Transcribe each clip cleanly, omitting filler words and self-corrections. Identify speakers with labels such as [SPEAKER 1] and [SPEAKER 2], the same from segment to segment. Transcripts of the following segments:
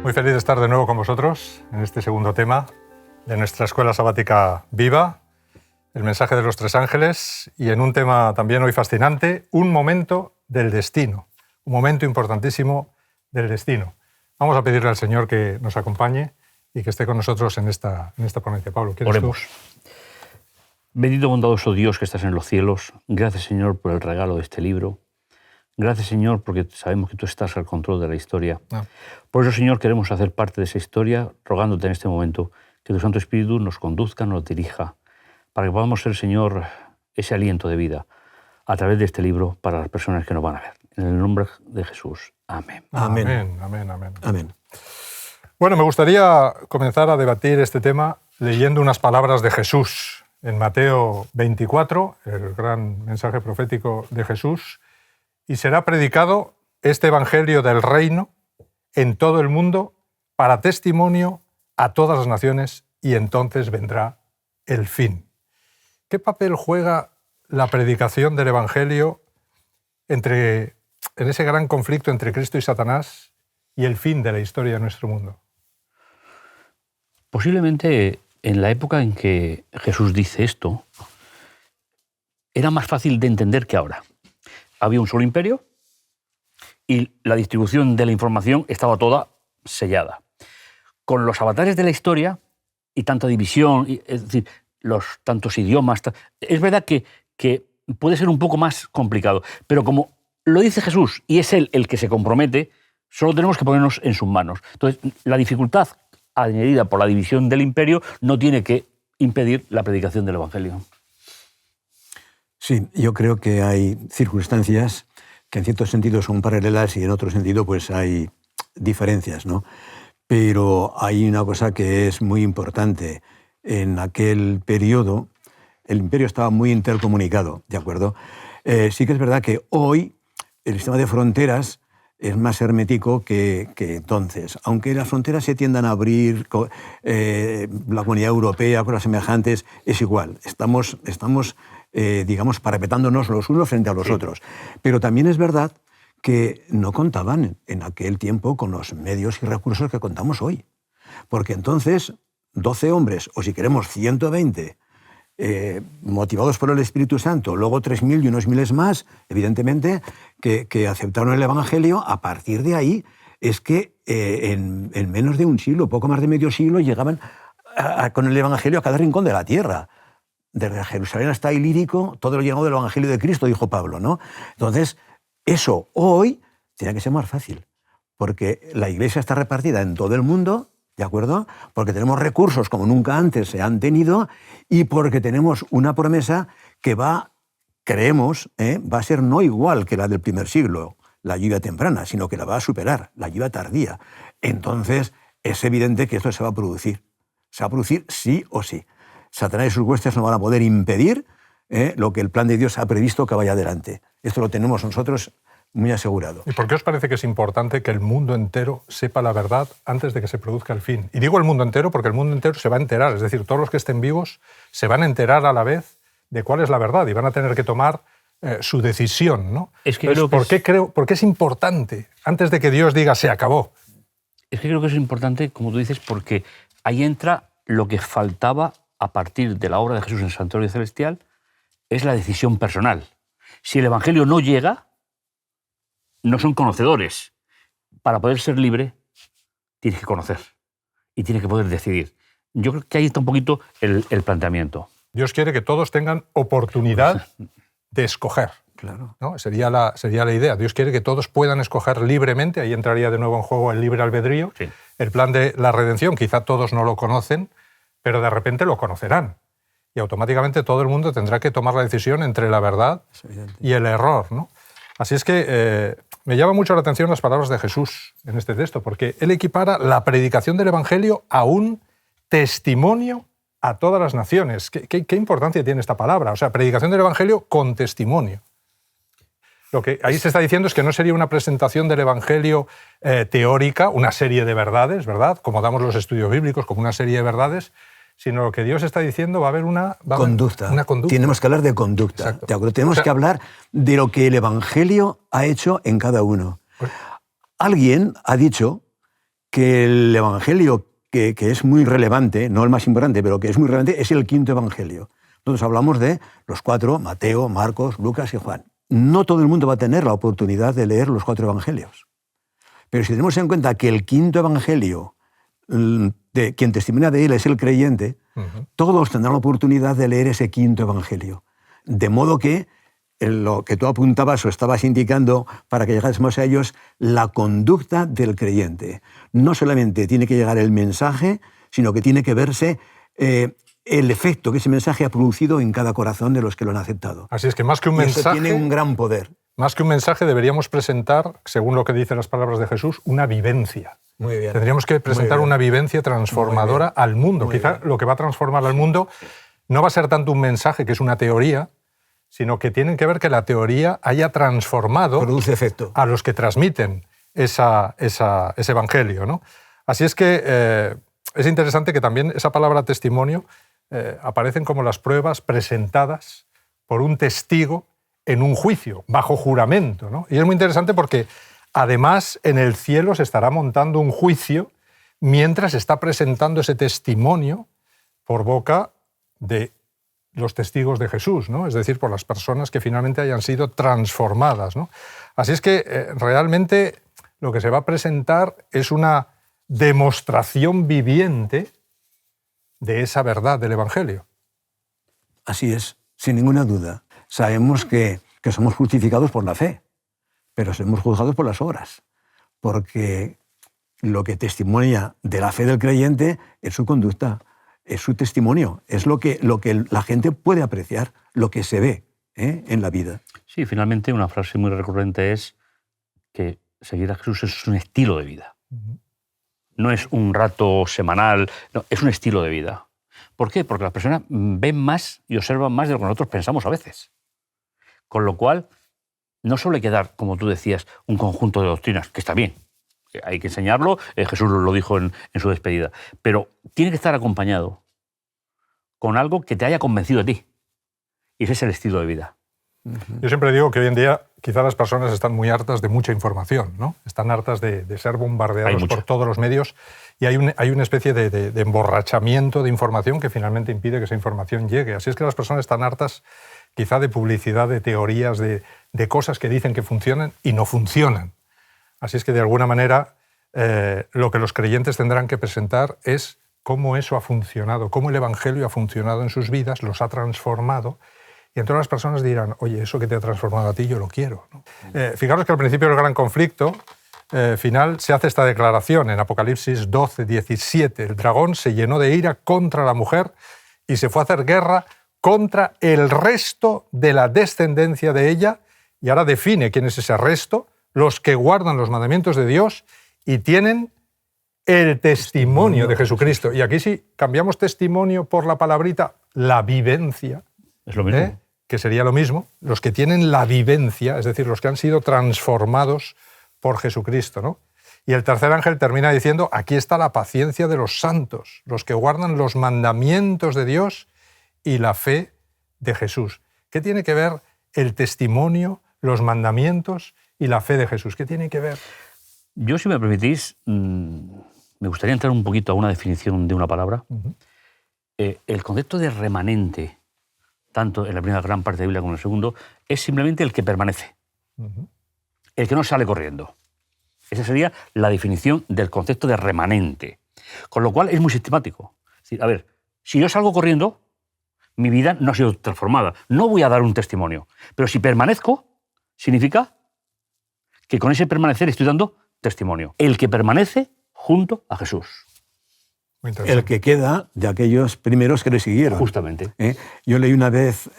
[SPEAKER 1] Muy feliz de estar de nuevo con vosotros en este segundo tema de nuestra escuela sabática Viva, el mensaje de los tres ángeles, y en un tema también hoy fascinante, un momento del destino, un momento importantísimo del destino. Vamos a pedirle al Señor que nos acompañe y que esté con nosotros en esta ponencia. Pablo, ¿quieres
[SPEAKER 2] Oremos.
[SPEAKER 1] tú?
[SPEAKER 2] Bendito bondadoso Dios que estás en los cielos, gracias Señor por el regalo de este libro. Gracias Señor porque sabemos que tú estás al control de la historia. Por eso Señor queremos hacer parte de esa historia, rogándote en este momento que tu Santo Espíritu nos conduzca, nos dirija, para que podamos ser Señor ese aliento de vida a través de este libro para las personas que nos van a ver. En el nombre de Jesús. Amén.
[SPEAKER 1] Amén. Amén, amén, amén.
[SPEAKER 3] Amén.
[SPEAKER 1] Bueno, me gustaría comenzar a debatir este tema leyendo unas palabras de Jesús en Mateo 24, el gran mensaje profético de Jesús, y será predicado este evangelio del reino en todo el mundo para testimonio a todas las naciones y entonces vendrá el fin. ¿Qué papel juega la predicación del evangelio en ese gran conflicto entre Cristo y Satanás y el fin de la historia de nuestro mundo?
[SPEAKER 2] Posiblemente en la época en que Jesús dice esto, era más fácil de entender que ahora. Había un solo imperio y la distribución de la información estaba toda sellada. Con los avatares de la historia y tanta división, es decir, los tantos idiomas, es verdad que puede ser un poco más complicado, pero como lo dice Jesús y es Él el que se compromete, solo tenemos que ponernos en sus manos. Entonces, la dificultad añadida por la división del imperio no tiene que impedir la predicación del Evangelio.
[SPEAKER 3] Sí, yo creo que hay circunstancias que en cierto sentido son paralelas y en otro sentido pues hay diferencias, ¿no? Pero hay una cosa que es muy importante. En aquel periodo el imperio estaba muy intercomunicado, ¿de acuerdo? Sí que es verdad que hoy el sistema de fronteras es más hermético que entonces. Aunque las fronteras se tiendan a abrir, la Comunidad Europea, cosas semejantes, es igual. Estamos digamos, parapetándonos los unos frente a los otros. Pero también es verdad que no contaban en aquel tiempo con los medios y recursos que contamos hoy. Porque entonces 12 hombres, o si queremos 120, motivados por el Espíritu Santo, luego 3.000 y unos miles más, evidentemente, que aceptaron el Evangelio, a partir de ahí es que en menos de un siglo, poco más de medio siglo, llegaban con el Evangelio a cada rincón de la tierra. Desde Jerusalén hasta Ilírico, todo lo llegado del Evangelio de Cristo, dijo Pablo, ¿no? Entonces, eso hoy tiene que ser más fácil, porque la Iglesia está repartida en todo el mundo, ¿de acuerdo? Porque tenemos recursos como nunca antes se han tenido y porque tenemos una promesa que creemos, va a ser no igual que la del primer siglo, la lluvia temprana, sino que la va a superar, la lluvia tardía. Entonces, es evidente que esto se va a producir. Se va a producir sí o sí. Satanás y sus huestes no van a poder impedir lo que el plan de Dios ha previsto que vaya adelante. Esto lo tenemos nosotros muy asegurado.
[SPEAKER 1] ¿Y por qué os parece que es importante que el mundo entero sepa la verdad antes de que se produzca el fin? Y digo el mundo entero porque el mundo entero se va a enterar, es decir, todos los que estén vivos se van a enterar a la vez de cuál es la verdad y van a tener que tomar su decisión, ¿no?
[SPEAKER 2] Es que
[SPEAKER 1] entonces, ¿por qué es importante antes de que Dios diga se acabó?
[SPEAKER 2] Es que creo que es importante, como tú dices, porque ahí entra lo que faltaba a partir de la obra de Jesús en el Santuario Celestial, es la decisión personal. Si el Evangelio no llega, no son conocedores. Para poder ser libre, tienes que conocer y tienes que poder decidir. Yo creo que ahí está un poquito el planteamiento.
[SPEAKER 1] Dios quiere que todos tengan oportunidad de escoger.
[SPEAKER 3] Claro.
[SPEAKER 1] ¿No? Sería la idea. Dios quiere que todos puedan escoger libremente. Ahí entraría de nuevo en juego el libre albedrío.
[SPEAKER 2] Sí.
[SPEAKER 1] El plan de la redención, quizá todos no lo conocen, pero de repente lo conocerán. Y automáticamente todo el mundo tendrá que tomar la decisión entre la verdad y el error, ¿no? Así es que me llama mucho la atención las palabras de Jesús en este texto, porque él equipara la predicación del Evangelio a un testimonio a todas las naciones. ¿Qué importancia tiene esta palabra? O sea, predicación del Evangelio con testimonio. Lo que ahí se está diciendo es que no sería una presentación del Evangelio teórica, una serie de verdades, ¿verdad? Como damos los estudios bíblicos, como una serie de verdades, sino lo que Dios está diciendo, va a haber una
[SPEAKER 3] conducta. Tenemos que hablar de conducta.
[SPEAKER 1] Exacto.
[SPEAKER 3] ¿De acuerdo? Tenemos que hablar de lo que el Evangelio ha hecho en cada uno. Alguien ha dicho que el Evangelio que es muy relevante, no el más importante, pero que es muy relevante, es el quinto Evangelio. Entonces hablamos de los 4, Mateo, Marcos, Lucas y Juan. No todo el mundo va a tener la oportunidad de leer los 4 Evangelios. Pero si tenemos en cuenta que el quinto Evangelio, de quien testimonia de él es el creyente, todos tendrán la oportunidad de leer ese quinto Evangelio. De modo que lo que tú apuntabas o estabas indicando para que llegásemos a ellos, la conducta del creyente. No solamente tiene que llegar el mensaje, sino que tiene que verse el efecto que ese mensaje ha producido en cada corazón de los que lo han aceptado.
[SPEAKER 1] Así es que más que un mensaje...
[SPEAKER 3] Eso tiene un gran poder.
[SPEAKER 1] Más que un mensaje deberíamos presentar, según lo que dicen las palabras de Jesús, una vivencia.
[SPEAKER 3] Muy bien.
[SPEAKER 1] Tendríamos que presentar una vivencia transformadora al mundo. Quizá lo que va a transformar al mundo no va a ser tanto un mensaje, que es una teoría, sino que tienen que ver que la teoría haya transformado
[SPEAKER 3] produce efecto
[SPEAKER 1] a los que transmiten ese evangelio, ¿no? Así es que es interesante que también esa palabra testimonio aparecen como las pruebas presentadas por un testigo en un juicio, bajo juramento, ¿no? Y es muy interesante porque además en el cielo se estará montando un juicio mientras está presentando ese testimonio por boca de los testigos de Jesús, ¿no? Es decir, por las personas que finalmente hayan sido transformadas, ¿no? Así es que realmente lo que se va a presentar es una demostración viviente de esa verdad del Evangelio.
[SPEAKER 3] Así es, sin ninguna duda. Sabemos que somos justificados por la fe, pero somos juzgados por las obras, porque lo que testimonia de la fe del creyente es su conducta, es su testimonio, es lo que la gente puede apreciar, lo que se ve en la vida.
[SPEAKER 2] Sí, finalmente una frase muy recurrente es que seguir a Jesús es un estilo de vida. No es un rato semanal, no, es un estilo de vida. ¿Por qué? Porque las personas ven más y observan más de lo que nosotros pensamos a veces. Con lo cual, no solo hay que dar, como tú decías, un conjunto de doctrinas, que está bien, hay que enseñarlo, Jesús lo dijo en su despedida, pero tiene que estar acompañado con algo que te haya convencido de ti. Y ese es el estilo de vida.
[SPEAKER 1] Yo siempre digo que hoy en día quizá las personas están muy hartas de mucha información, ¿no? Están hartas de ser bombardeados por todos los medios y hay una especie de emborrachamiento de información que finalmente impide que esa información llegue. Así es que las personas están hartas quizá de publicidad, de teorías, de cosas que dicen que funcionan y no funcionan. Así es que de alguna manera lo que los creyentes tendrán que presentar es cómo eso ha funcionado, cómo el Evangelio ha funcionado en sus vidas, los ha transformado. Y entonces las personas dirán, oye, eso que te ha transformado a ti, yo lo quiero, ¿no? Fijaros que al principio del gran conflicto final se hace esta declaración en Apocalipsis 12, 17. El dragón se llenó de ira contra la mujer y se fue a hacer guerra contra el resto de la descendencia de ella. Y ahora define quién es ese resto, los que guardan los mandamientos de Dios y tienen el testimonio de Jesucristo. Y aquí sí, cambiamos testimonio por la palabrita, la vivencia.
[SPEAKER 2] Es lo mismo.
[SPEAKER 1] Que sería lo mismo, los que tienen la vivencia, es decir, los que han sido transformados por Jesucristo, ¿no? Y el tercer ángel termina diciendo, aquí está la paciencia de los santos, los que guardan los mandamientos de Dios y la fe de Jesús. ¿Qué tiene que ver el testimonio, los mandamientos y la fe de Jesús? ¿Qué tiene que ver?
[SPEAKER 2] Yo, si me permitís, me gustaría entrar un poquito a una definición de una palabra. El concepto de remanente, tanto en la primera gran parte de la Biblia como en el segundo, es simplemente el que permanece, el que no sale corriendo. Esa sería la definición del concepto de remanente. Con lo cual es muy sistemático. Es decir, a ver, si yo salgo corriendo, mi vida no ha sido transformada. No voy a dar un testimonio. Pero si permanezco, significa que con ese permanecer estoy dando testimonio. El que permanece junto a Jesús.
[SPEAKER 3] El que queda de aquellos primeros que le siguieron.
[SPEAKER 2] Justamente.
[SPEAKER 3] Yo leí una vez,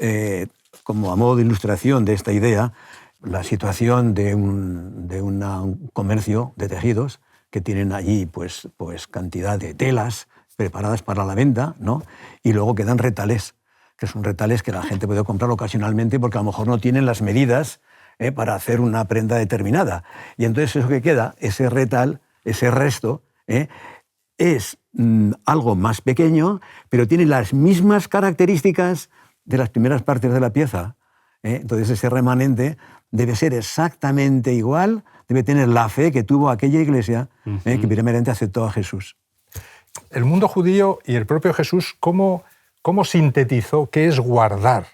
[SPEAKER 3] como a modo de ilustración de esta idea, la situación de un comercio de tejidos que tienen allí pues cantidad de telas preparadas para la venta, ¿no? Y luego quedan retales, que son retales que la gente puede comprar ocasionalmente porque a lo mejor no tienen las medidas para hacer una prenda determinada. Y entonces eso que queda, ese retal, ese resto, es algo más pequeño, pero tiene las mismas características de las primeras partes de la pieza. Entonces ese remanente debe ser exactamente igual, debe tener la fe que tuvo aquella iglesia que primeramente aceptó a Jesús.
[SPEAKER 1] El mundo judío y el propio Jesús, ¿cómo sintetizó qué es guardar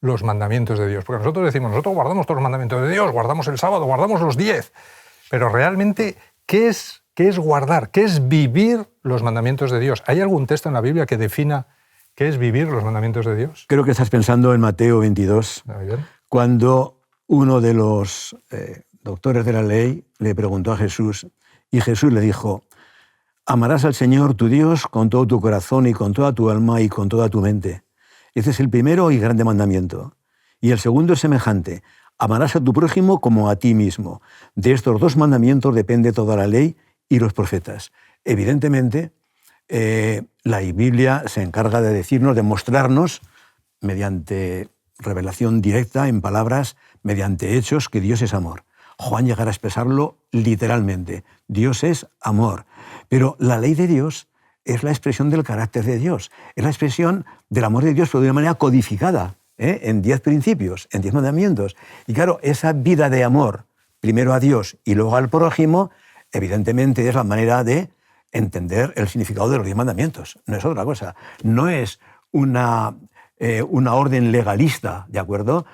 [SPEAKER 1] los mandamientos de Dios? Porque nosotros decimos, nosotros guardamos todos los mandamientos de Dios, guardamos el sábado, guardamos los 10, pero realmente, ¿qué es guardar? ¿Qué es vivir los mandamientos de Dios? ¿Hay algún texto en la Biblia que defina qué es vivir los mandamientos de Dios?
[SPEAKER 3] Creo que estás pensando en Mateo 22, cuando uno de los doctores de la ley le preguntó a Jesús, y Jesús le dijo, amarás al Señor tu Dios con todo tu corazón y con toda tu alma y con toda tu mente. Ese es el primero y grande mandamiento. Y el segundo es semejante, amarás a tu prójimo como a ti mismo. De estos dos mandamientos depende toda la ley y los profetas. Evidentemente, la Biblia se encarga de decirnos, de mostrarnos, mediante revelación directa, en palabras, mediante hechos, que Dios es amor. Juan llegará a expresarlo literalmente. Dios es amor. Pero la ley de Dios es la expresión del carácter de Dios. Es la expresión del amor de Dios, pero de una manera codificada, en 10 principios, en 10 mandamientos. Y claro, esa vida de amor, primero a Dios y luego al prójimo, evidentemente es la manera de entender el significado de los 10 mandamientos. No es otra cosa. No es una orden legalista, ¿de acuerdo?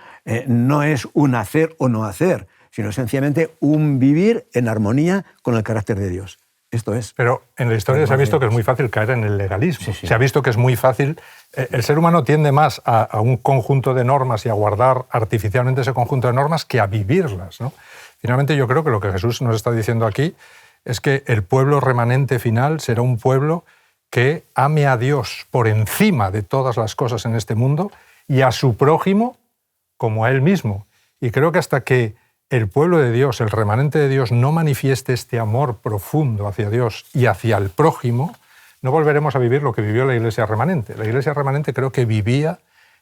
[SPEAKER 3] No es un hacer o no hacer, sino sencillamente un vivir en armonía con el carácter de Dios. Esto es.
[SPEAKER 1] Pero en la historia se ha visto que es muy fácil caer en el legalismo.
[SPEAKER 2] Sí, sí.
[SPEAKER 1] Se ha visto que es muy fácil. El ser humano tiende más a un conjunto de normas y a guardar artificialmente ese conjunto de normas que a vivirlas, ¿no? Finalmente, yo creo que lo que Jesús nos está diciendo aquí es que el pueblo remanente final será un pueblo que ame a Dios por encima de todas las cosas en este mundo y a su prójimo como a él mismo. Y creo que hasta que el pueblo de Dios, el remanente de Dios, no manifieste este amor profundo hacia Dios y hacia el prójimo, no volveremos a vivir lo que vivió la Iglesia remanente. La Iglesia remanente creo que vivía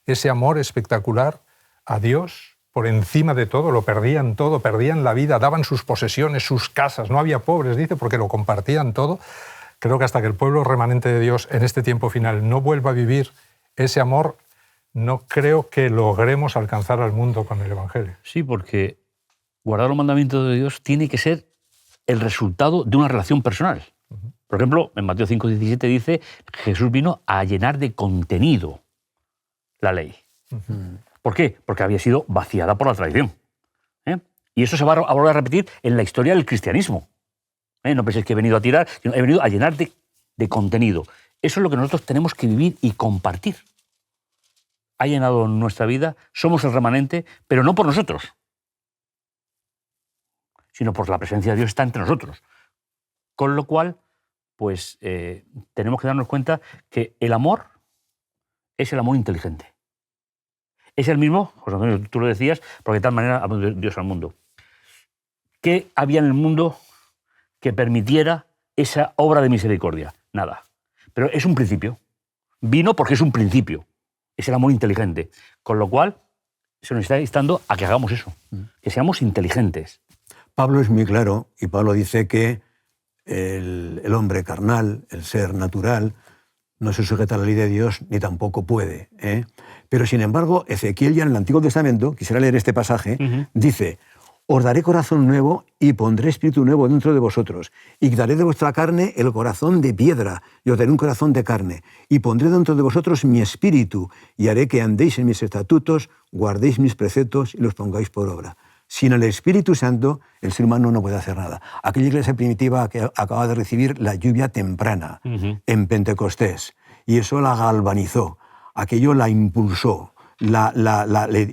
[SPEAKER 1] ese amor espectacular a Dios por encima de todo, lo perdían todo, perdían la vida, daban sus posesiones, sus casas, no había pobres, dice, porque lo compartían todo. Creo que hasta que el pueblo remanente de Dios en este tiempo final no vuelva a vivir ese amor, no creo que logremos alcanzar al mundo con el Evangelio.
[SPEAKER 2] Sí, porque guardar los mandamientos de Dios tiene que ser el resultado de una relación personal. Por ejemplo, en Mateo 5:17 dice que Jesús vino a llenar de contenido la ley. ¿Por qué? Porque había sido vaciada por la tradición. Y eso se va a volver a repetir en la historia del cristianismo. No penséis que he venido a tirar, sino he venido a llenar de contenido. Eso es lo que nosotros tenemos que vivir y compartir. Ha llenado nuestra vida, somos el remanente, pero no por nosotros, sino por la presencia de Dios está entre nosotros. Con lo cual, pues tenemos que darnos cuenta que el amor es el amor inteligente. Es el mismo, José Antonio, tú lo decías, porque de tal manera amó Dios al mundo. ¿Qué había en el mundo que permitiera esa obra de misericordia? Nada. Pero es un principio. Vino porque es un principio. Es el amor inteligente. Con lo cual, se nos está instando a que hagamos eso, que seamos inteligentes.
[SPEAKER 3] Pablo es muy claro, y Pablo dice que el hombre carnal, el ser natural, no se sujeta a la ley de Dios ni tampoco puede. Pero sin embargo, Ezequiel ya en el Antiguo Testamento, quisiera leer este pasaje, dice, os daré corazón nuevo y pondré espíritu nuevo dentro de vosotros, y quitaré de vuestra carne el corazón de piedra, y os daré un corazón de carne, y pondré dentro de vosotros mi espíritu, y haré que andéis en mis estatutos, guardéis mis preceptos y los pongáis por obra. Sin el Espíritu Santo, el ser humano no puede hacer nada. Aquella iglesia primitiva que acaba de recibir la lluvia temprana en Pentecostés, y eso la galvanizó, aquello la impulsó,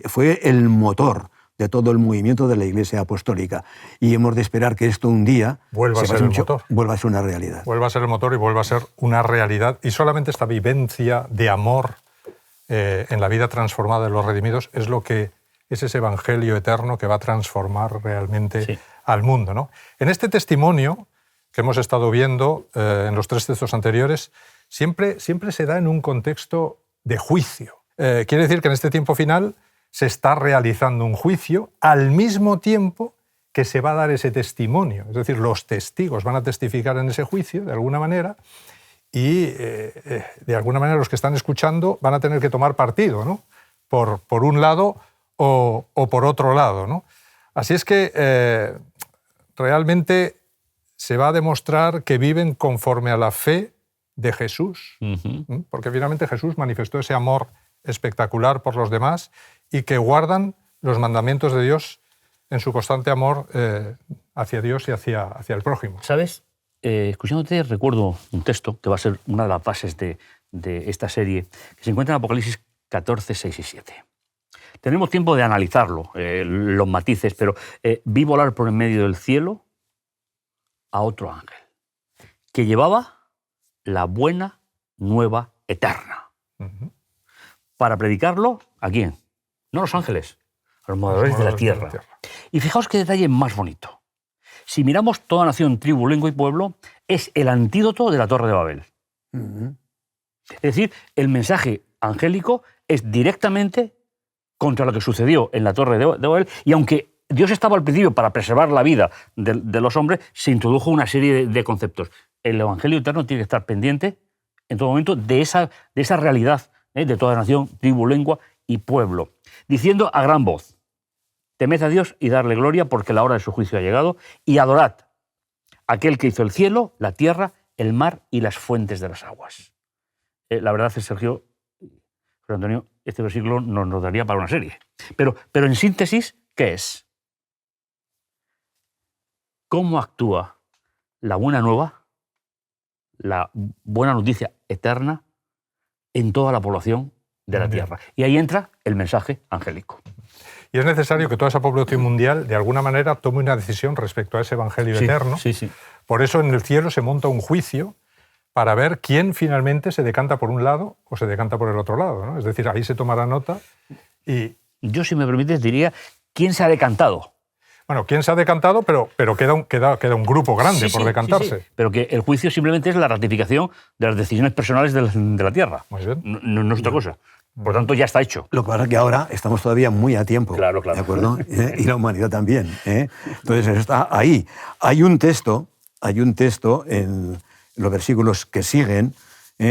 [SPEAKER 3] fue el motor de todo el movimiento de la Iglesia Apostólica. Y hemos de esperar que esto un día
[SPEAKER 1] vuelva a ser el motor.
[SPEAKER 3] Vuelva a ser una realidad.
[SPEAKER 1] Vuelva a ser el motor y vuelva a ser una realidad. Y solamente esta vivencia de amor en la vida transformada de los redimidos es lo que es ese evangelio eterno que va a transformar realmente al mundo, ¿no? En este testimonio que hemos estado viendo en los 3 textos anteriores, siempre se da en un contexto de juicio. Quiere decir que en este tiempo final se está realizando un juicio al mismo tiempo que se va a dar ese testimonio. Es decir, los testigos van a testificar en ese juicio, de alguna manera, y de alguna manera los que están escuchando van a tener que tomar partido, ¿no? Por un lado, o por otro lado, ¿no? Así es que realmente se va a demostrar que viven conforme a la fe de Jesús, porque finalmente Jesús manifestó ese amor espectacular por los demás y que guardan los mandamientos de Dios en su constante amor hacia Dios y hacia el prójimo.
[SPEAKER 2] ¿Sabes? Escuchándote recuerdo un texto que va a ser una de las bases de esta serie, que se encuentra en Apocalipsis 14, 6 y 7. Tenemos tiempo de analizarlo, los matices, pero vi volar por en medio del cielo a otro ángel que llevaba la buena nueva eterna. Para predicarlo, ¿a quién? No a los ángeles, a los moradores de la tierra. Y fijaos qué detalle más bonito. Si miramos toda nación, tribu, lengua y pueblo, es el antídoto de la Torre de Babel. Es decir, el mensaje angélico es directamente contra lo que sucedió en la Torre de Babel, y aunque Dios estaba al principio para preservar la vida de los hombres, se introdujo una serie de conceptos. El Evangelio eterno tiene que estar pendiente en todo momento de esa realidad de toda nación, tribu, lengua y pueblo, diciendo a gran voz: temed a Dios y darle gloria, porque la hora de su juicio ha llegado, y adorad a aquel que hizo el cielo, la tierra, el mar y las fuentes de las aguas. La verdad es, Sergio, José Antonio, este versículo nos daría para una serie. Pero en síntesis, ¿qué es? ¿Cómo actúa la buena nueva, la buena noticia eterna en toda la población de la tierra? Y ahí entra el mensaje angélico.
[SPEAKER 1] Y es necesario que toda esa población mundial, de alguna manera, tome una decisión respecto a ese evangelio eterno.
[SPEAKER 2] Sí, sí.
[SPEAKER 1] Por eso en el cielo se monta un juicio para ver quién finalmente se decanta por un lado o se decanta por el otro lado, ¿no? Es decir, ahí se tomará nota y...
[SPEAKER 2] Yo, si me permites, diría ¿quién se ha decantado?
[SPEAKER 1] Bueno, quién se ha decantado, pero queda un grupo grande por decantarse.
[SPEAKER 2] Sí. Pero que el juicio simplemente es la ratificación de las decisiones personales de la tierra.
[SPEAKER 1] Muy bien.
[SPEAKER 2] No es otra cosa. Por tanto, ya está hecho.
[SPEAKER 3] Lo que pasa es que ahora estamos todavía muy a tiempo.
[SPEAKER 2] Claro.
[SPEAKER 3] ¿De acuerdo? Y la humanidad también. Entonces, está ahí. Hay un texto en los versículos que siguen,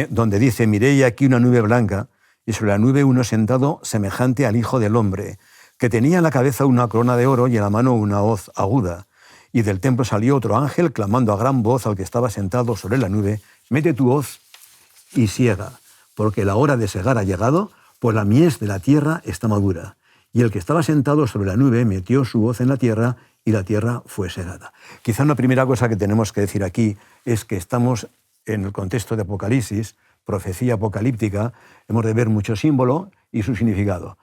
[SPEAKER 3] donde dice: miré aquí una nube blanca, y sobre la nube uno sentado semejante al Hijo del Hombre, que tenía en la cabeza una corona de oro y en la mano una hoz aguda. Y del templo salió otro ángel, clamando a gran voz al que estaba sentado sobre la nube: mete tu hoz y siega, porque la hora de segar ha llegado, pues la mies de la tierra está madura. Y el que estaba sentado sobre la nube metió su hoz en la tierra, y la tierra fue segada. Quizá una primera cosa que tenemos que decir aquí es que estamos en el contexto de Apocalipsis, profecía apocalíptica. Hemos de ver mucho símbolo y su significado.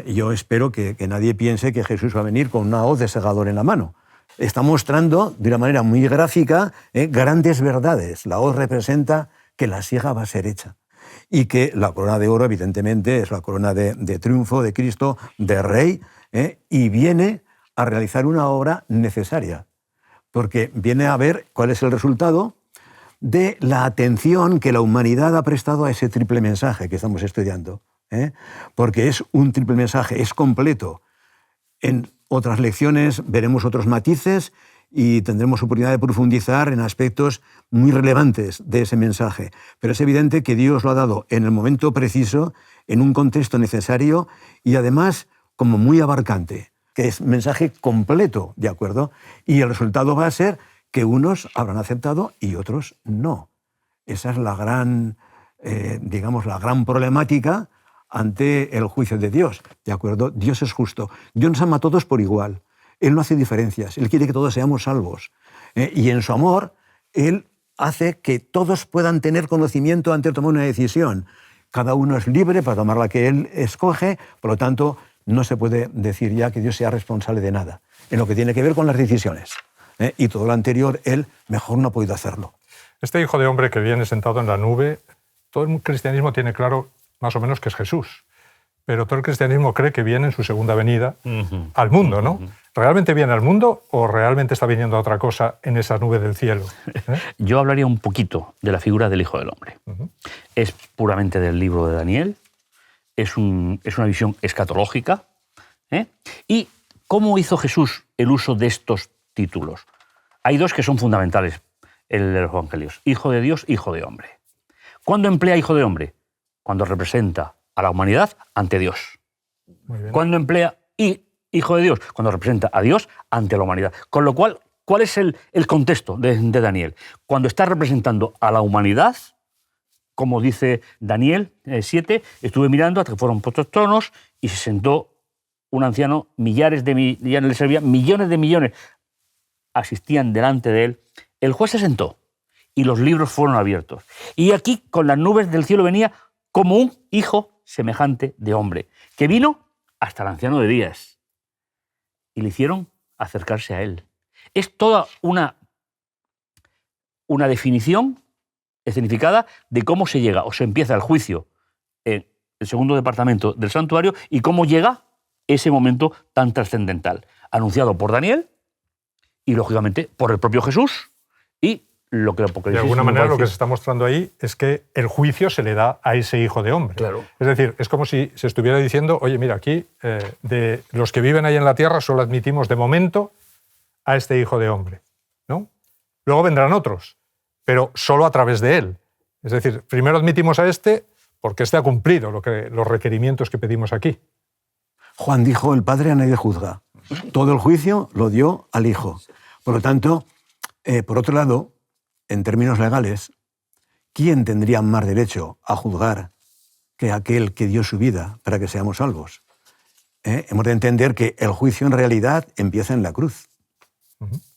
[SPEAKER 3] Yo espero que nadie piense que Jesús va a venir con una hoz de segador en la mano. Está mostrando de una manera muy gráfica grandes verdades. La hoz representa que la siega va a ser hecha. Y que la corona de oro, evidentemente, es la corona de triunfo de Cristo, de Rey, y viene a realizar una obra necesaria, porque viene a ver cuál es el resultado de la atención que la humanidad ha prestado a ese triple mensaje que estamos estudiando. Porque es un triple mensaje, es completo. En otras lecciones veremos otros matices y tendremos oportunidad de profundizar en aspectos muy relevantes de ese mensaje. Pero es evidente que Dios lo ha dado en el momento preciso, en un contexto necesario y además como muy abarcante, que es mensaje completo, ¿de acuerdo? Y el resultado va a ser que unos habrán aceptado y otros no. Esa es la gran, la gran problemática ante el juicio de Dios, ¿de acuerdo? Dios es justo. Dios nos ama a todos por igual. Él no hace diferencias. Él quiere que todos seamos salvos. Y en su amor, Él hace que todos puedan tener conocimiento antes de tomar una decisión. Cada uno es libre para tomar la que Él escoge, por lo tanto, no se puede decir ya que Dios sea responsable de nada, en lo que tiene que ver con las decisiones. Y todo lo anterior, Él mejor no ha podido hacerlo.
[SPEAKER 1] Este Hijo de Hombre que viene sentado en la nube, todo el cristianismo tiene claro más o menos que es Jesús, pero todo el cristianismo cree que viene en su segunda venida al mundo, ¿no? ¿Realmente viene al mundo o realmente está viniendo a otra cosa en esa nube del cielo?
[SPEAKER 2] Yo hablaría un poquito de la figura del Hijo del Hombre. Es puramente del libro de Daniel, es una visión escatológica. ¿Y cómo hizo Jesús el uso de estos títulos? Hay dos que son fundamentales en los evangelios: Hijo de Dios, Hijo de Hombre. ¿Cuándo emplea Hijo de Hombre? Cuando representa a la humanidad ante Dios.
[SPEAKER 1] Muy bien.
[SPEAKER 2] Cuando emplea hijo de Dios, cuando representa a Dios ante la humanidad. Con lo cual, ¿cuál es el contexto de Daniel? Cuando está representando a la humanidad, como dice Daniel 7, estuve mirando hasta que fueron puestos tronos y se sentó un anciano, millares de millones le servían, millones de millones asistían delante de él. El juez se sentó y los libros fueron abiertos. Y aquí, con las nubes del cielo, venía como un hijo semejante de hombre, que vino hasta el anciano de días y le hicieron acercarse a él. Es toda una definición escenificada de cómo se llega o se empieza el juicio en el segundo departamento del santuario y cómo llega ese momento tan trascendental, anunciado por Daniel y, lógicamente, por el propio Jesús y lo que el Apocalipsis...
[SPEAKER 1] De alguna manera lo que se está mostrando ahí es que el juicio se le da a ese hijo de hombre.
[SPEAKER 2] Claro.
[SPEAKER 1] Es decir, es como si se estuviera diciendo, oye, mira, aquí de los que viven ahí en la tierra solo admitimos de momento a este hijo de hombre, ¿no? Luego vendrán otros, pero solo a través de él. Es decir, primero admitimos a este porque este ha cumplido los requerimientos que pedimos aquí.
[SPEAKER 3] Juan dijo, el Padre a nadie juzga. Todo el juicio lo dio al Hijo. Por lo tanto, por otro lado, en términos legales, ¿quién tendría más derecho a juzgar que aquel que dio su vida para que seamos salvos? Hemos de entender que el juicio en realidad empieza en la cruz.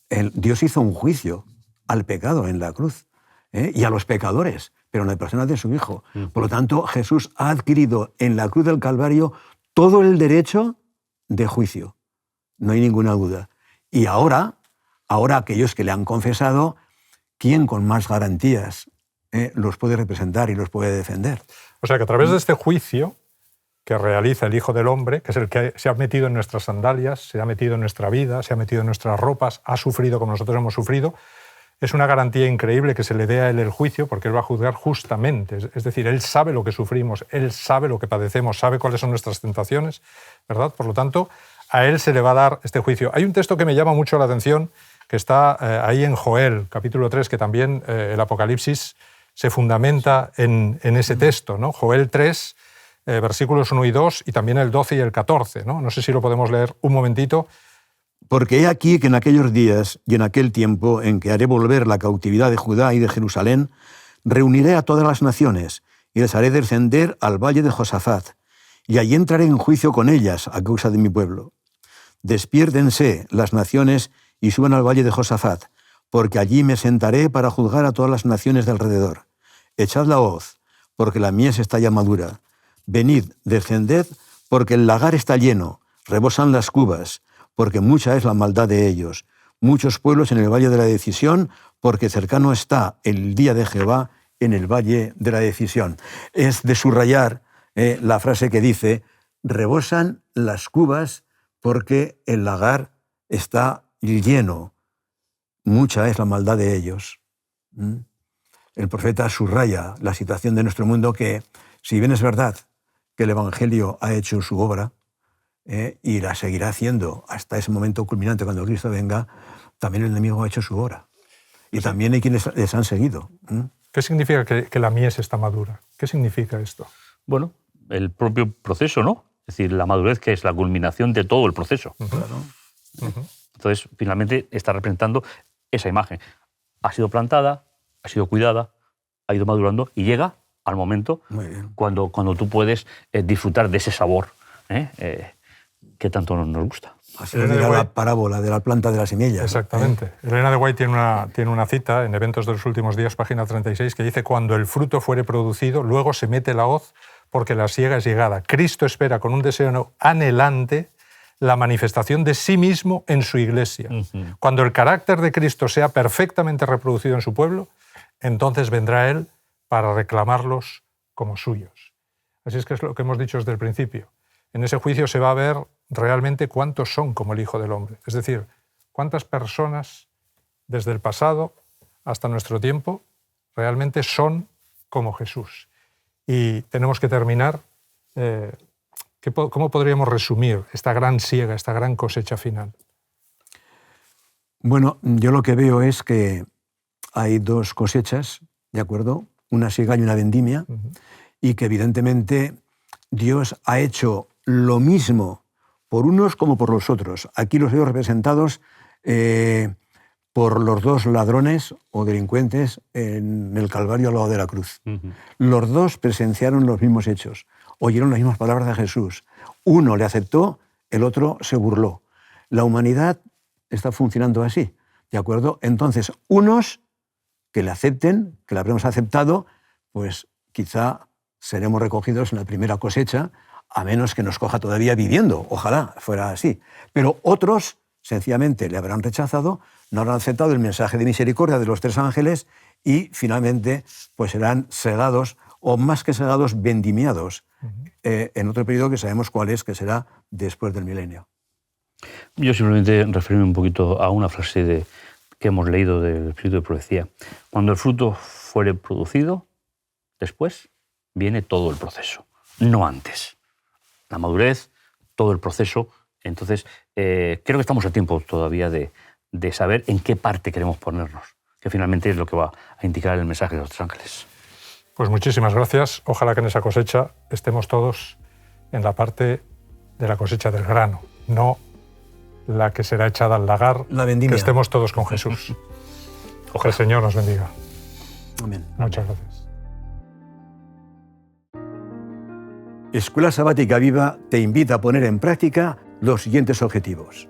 [SPEAKER 3] Dios hizo un juicio al pecado en la cruz y a los pecadores, pero en la persona de su Hijo. Por lo tanto, Jesús ha adquirido en la cruz del Calvario todo el derecho de juicio. No hay ninguna duda. Y ahora aquellos que le han confesado, ¿quién con más garantías los puede representar y los puede defender?
[SPEAKER 1] O sea que a través de este juicio que realiza el Hijo del Hombre, que es el que se ha metido en nuestras sandalias, se ha metido en nuestra vida, se ha metido en nuestras ropas, ha sufrido como nosotros hemos sufrido, es una garantía increíble que se le dé a él el juicio, porque él va a juzgar justamente. Es decir, él sabe lo que sufrimos, él sabe lo que padecemos, sabe cuáles son nuestras tentaciones, ¿verdad? Por lo tanto, a él se le va a dar este juicio. Hay un texto que me llama mucho la atención, que está ahí en Joel, capítulo 3, que también el Apocalipsis se fundamenta en ese texto, ¿no? Joel 3, versículos 1 y 2, y también el 12 y el 14, ¿no? No sé si lo podemos leer un momentito.
[SPEAKER 3] Porque he aquí que en aquellos días y en aquel tiempo en que haré volver la cautividad de Judá y de Jerusalén, reuniré a todas las naciones y les haré descender al valle de Josafat, y allí entraré en juicio con ellas a causa de mi pueblo. Despiérdense las naciones y suban al valle de Josafat, porque allí me sentaré para juzgar a todas las naciones de alrededor. Echad la hoz, porque la mies está ya madura. Venid, descended, porque el lagar está lleno, rebosan las cubas, porque mucha es la maldad de ellos. Muchos pueblos en el valle de la decisión, porque cercano está el día de Jehová en el valle de la decisión. Es de subrayar la frase que dice, rebosan las cubas porque el lagar está lleno. Mucha es la maldad de ellos. El profeta subraya la situación de nuestro mundo que, si bien es verdad que el Evangelio ha hecho su obra, y la seguirá haciendo hasta ese momento culminante cuando Cristo venga, también el enemigo ha hecho su obra. Y también hay quienes les han seguido.
[SPEAKER 1] ¿Qué significa que la mies está madura? ¿Qué significa esto?
[SPEAKER 2] Bueno, el propio proceso, ¿no? Es decir, la madurez, que es la culminación de todo el proceso. Entonces, finalmente, está representando esa imagen. Ha sido plantada, ha sido cuidada, ha ido madurando y llega al momento cuando tú puedes disfrutar de ese sabor que tanto nos gusta.
[SPEAKER 3] Así era la parábola de la planta de las semillas.
[SPEAKER 1] Exactamente. Elena de White tiene una cita en Eventos de los Últimos Días, página 36, que dice: cuando el fruto fuere producido, luego se mete la hoz porque la siega es llegada. Cristo espera con un deseo anhelante la manifestación de sí mismo en su iglesia. Cuando el carácter de Cristo sea perfectamente reproducido en su pueblo, entonces vendrá Él para reclamarlos como suyos. Así es que es lo que hemos dicho desde el principio. En ese juicio se va a ver realmente cuántos son como el Hijo del Hombre. Es decir, cuántas personas desde el pasado hasta nuestro tiempo realmente son como Jesús. Y tenemos que terminar. ¿Cómo podríamos resumir esta gran siega, esta gran cosecha final?
[SPEAKER 3] Bueno, yo lo que veo es que hay dos cosechas, ¿de acuerdo? Una siega y una vendimia, y que evidentemente Dios ha hecho lo mismo por unos como por los otros. Aquí los veo representados por los dos ladrones o delincuentes en el Calvario al lado de la cruz. Los dos presenciaron los mismos hechos, oyeron las mismas palabras de Jesús. Uno le aceptó, el otro se burló. La humanidad está funcionando así, ¿de acuerdo? Entonces, unos que le acepten, que le habremos aceptado, pues quizá seremos recogidos en la primera cosecha, a menos que nos coja todavía viviendo. Ojalá fuera así. Pero otros, sencillamente, le habrán rechazado, no habrán aceptado el mensaje de misericordia de los 3 ángeles y, finalmente, pues serán segados, o más que segados, vendimiados, en otro periodo que sabemos cuál es, que será después del milenio.
[SPEAKER 2] Yo simplemente referirme un poquito a una frase que hemos leído del Espíritu de Profecía. Cuando el fruto fuere producido, después viene todo el proceso, no antes. La madurez, todo el proceso. Entonces, creo que estamos a tiempo todavía de saber en qué parte queremos ponernos, que finalmente es lo que va a indicar el mensaje de los 3 ángeles.
[SPEAKER 1] Pues muchísimas gracias. Ojalá que en esa cosecha estemos todos en la parte de la cosecha del grano, no la que será echada al lagar,
[SPEAKER 3] la vendimia.
[SPEAKER 1] Que estemos todos con Jesús. Que el Señor nos bendiga.
[SPEAKER 3] Amén.
[SPEAKER 1] Muchas gracias.
[SPEAKER 3] Escuela Sabática Viva te invita a poner en práctica los siguientes objetivos.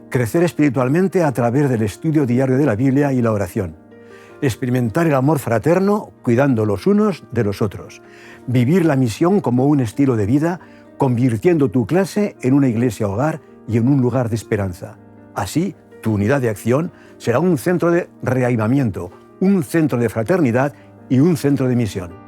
[SPEAKER 3] Crecer espiritualmente a través del estudio diario de la Biblia y la oración. Experimentar el amor fraterno cuidando los unos de los otros. Vivir la misión como un estilo de vida, convirtiendo tu clase en una iglesia hogar y en un lugar de esperanza. Así, tu unidad de acción será un centro de reavivamiento, un centro de fraternidad y un centro de misión.